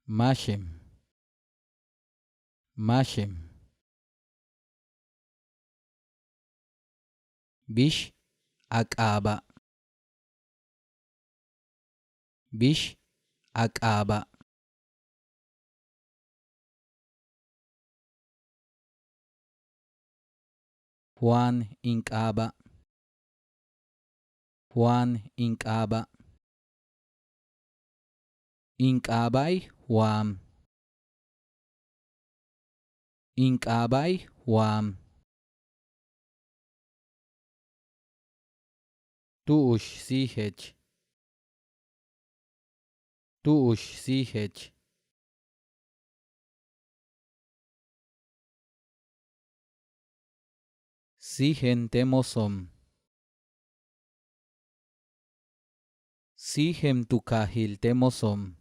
Mashem, Mashem. Bish Akaba, Bish Akaba. Juan Inkaba, Juan Inkaba. Inkabai Juan, Inkabai Juan. Tuush CH, Tuush CH. Sihen temosom, Sihem tukahil temosom,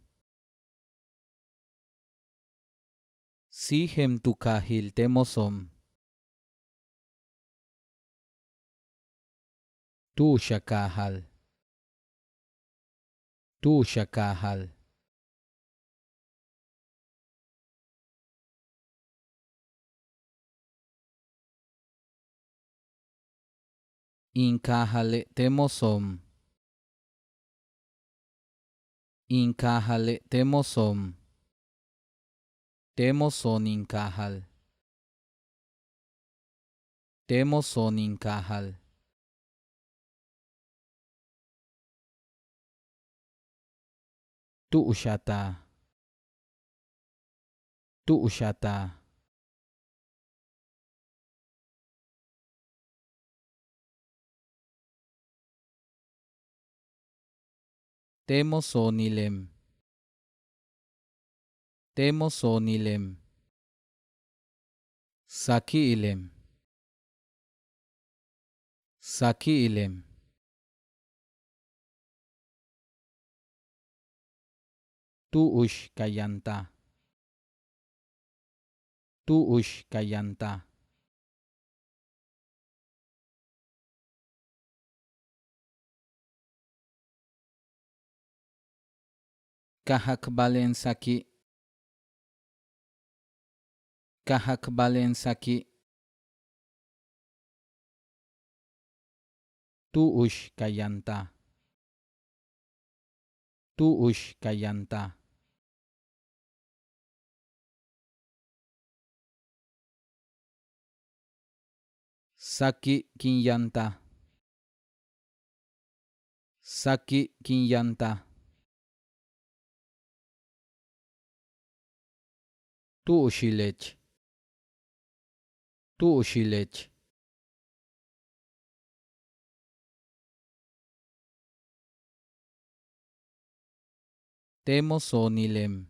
Sihem tukahil temosom. Tu shakahal, Tu shakahal. Inkahale temosom, Inkahale temosom. Temoson inkahal, Temoson inkahal. Tu ushata, Tu ushata. Temosonilem, Temosonilem. Sakiilem, Sakiilem. Tu ush kayanta, Tu ush kayanta. Kahakbalen saki, Kahakbalen saki. Tu ush kayanta, Tu ush kayanta. Saki kinyanta, Saki kinyanta. Tu ushilech, Tu ushilech. Temosonilem,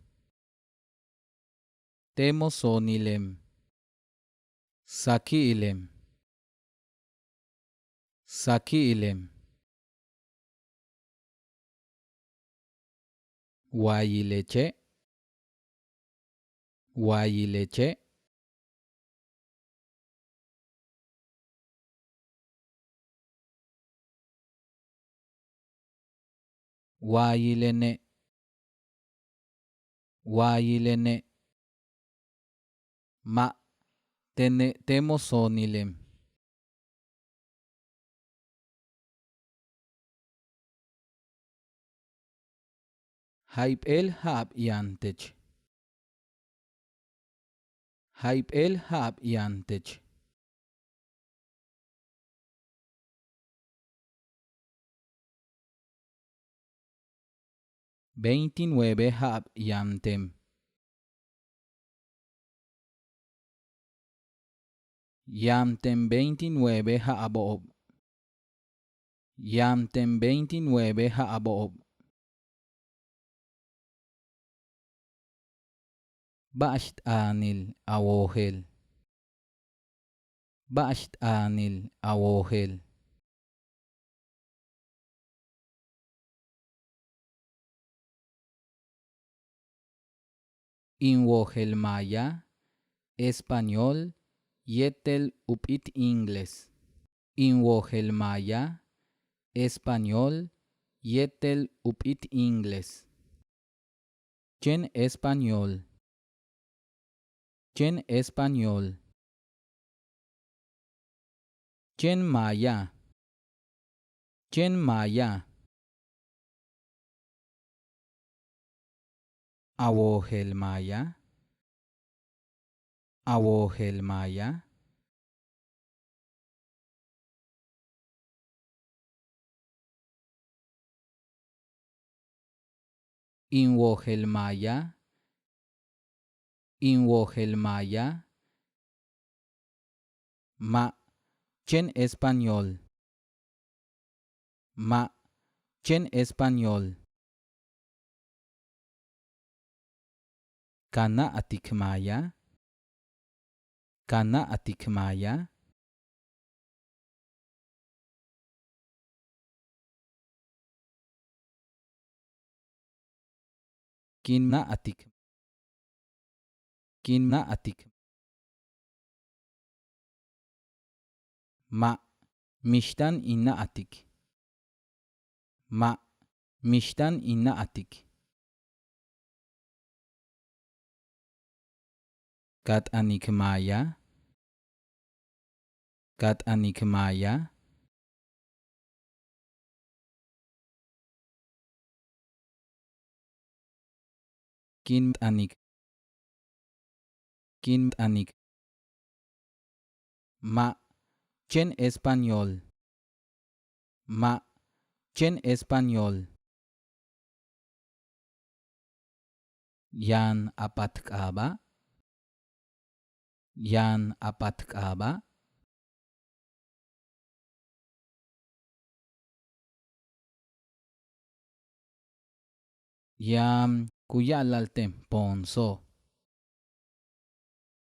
Temosonilem. Sakiilem, Sakiilem. Guayileche, Guayileche. Guayilene, Guayilene. Ma temosonilem. Hype el hab yantech, Hype el hab yantech. Veintinueve hab yantem, Yamtem 29 haabob, Yamtem 29 haabob. Basht anil awohel, Basht anil awohel. Inwohel maya, español, yetel upit inglés. Inwohel maya, español, yetel upit inglés. Chen español. Chen español. Chen maya. Chen maya. Awohel maya. Awohel maya. Inwohel maya. Inwohel maya. Ma. Chen español. Ma. Chen español. Kana atik maya. Kana atik maya. Kina atik. Kina atik. Ma. Mishtan inna atik. Ma. Mishtan inna atik. Kat anik maya. Kat anik maya. Kin anik. Kin anik. Ma. Chen español. Ma. Chen español. Yan apat kaba. Yan apat kaba. Yam kuyalaltem ponso.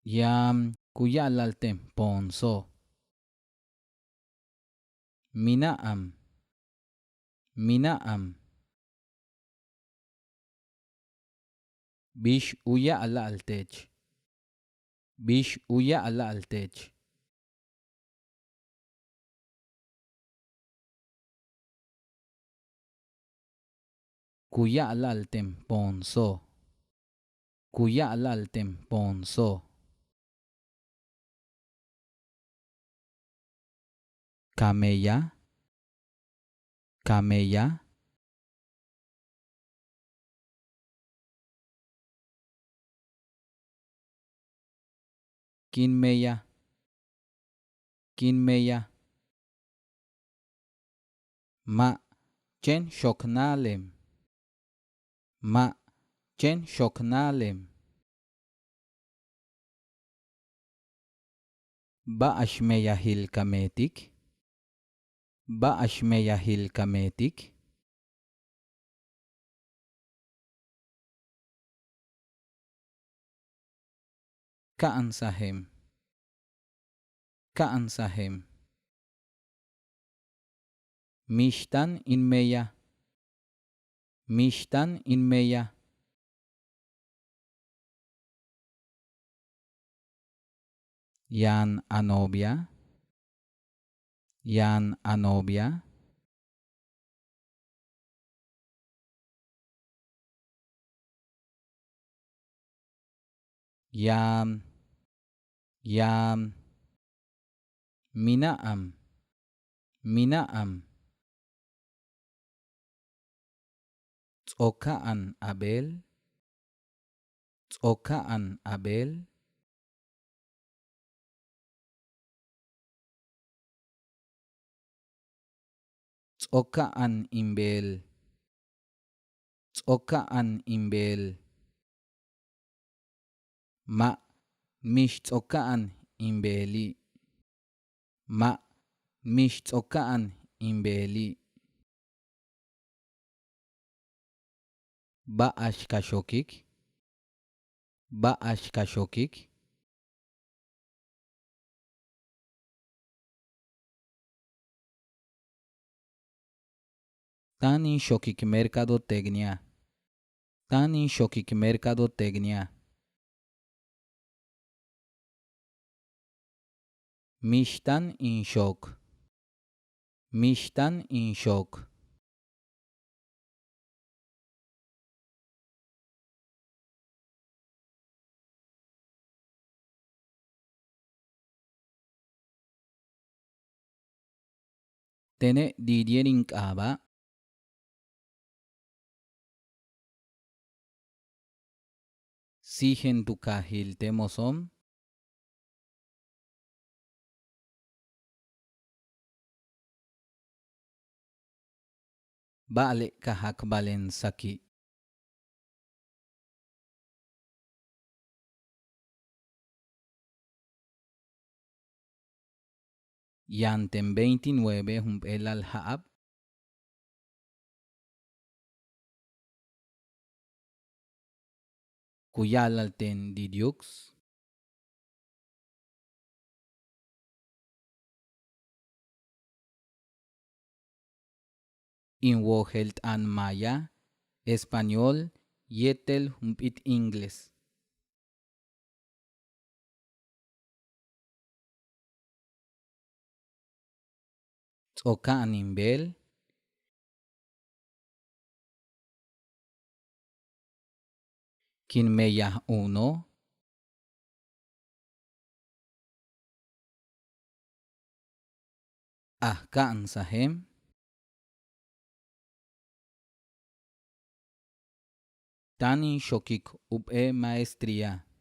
Yam kuyalaltem ponso. Minaam. Minaam. Bish uya ala altech. Bish uya ala altech. Kuya ala altem ponso. Kuya ala altem ponso. Camella. Camella. Kinmeya. Kinmeya. Ma. Chen shoknalem. Ma. Chen shoknalem. Ba ashmeya hil kametik. Ba ashmeya hil kametik. Kaan sahem. Kaan sahem. Mishtan inmeya. Mishtan inmeya. Yan anobia. Yan anobia. Yam. Yam. Minaam. Minaam. Tsokaan abel. Tsokaan abel. Tsokaan imbel. Tsokaan imbel. Ma. Mish tsokaan imbeli. Ma. Mish tsokaan imbeli. Ba ashkashokik. Ba ashkashokik. Tanin shokik mercadotecnia. Tanin shokik mercadotecnia. Mishtan in shock. Mishtan in shock. Tene didierin kaba. Sigen tu kahil temosom. Bale kahak balen saki. Yantem 29 el al haab. Kuyalalten didiux. Inwohelt an maya. Español. Yetel humpit ingles. Tsoka animbel. Kinmeyah uno. Ahkaan sahem. Tani shokik ube maestría.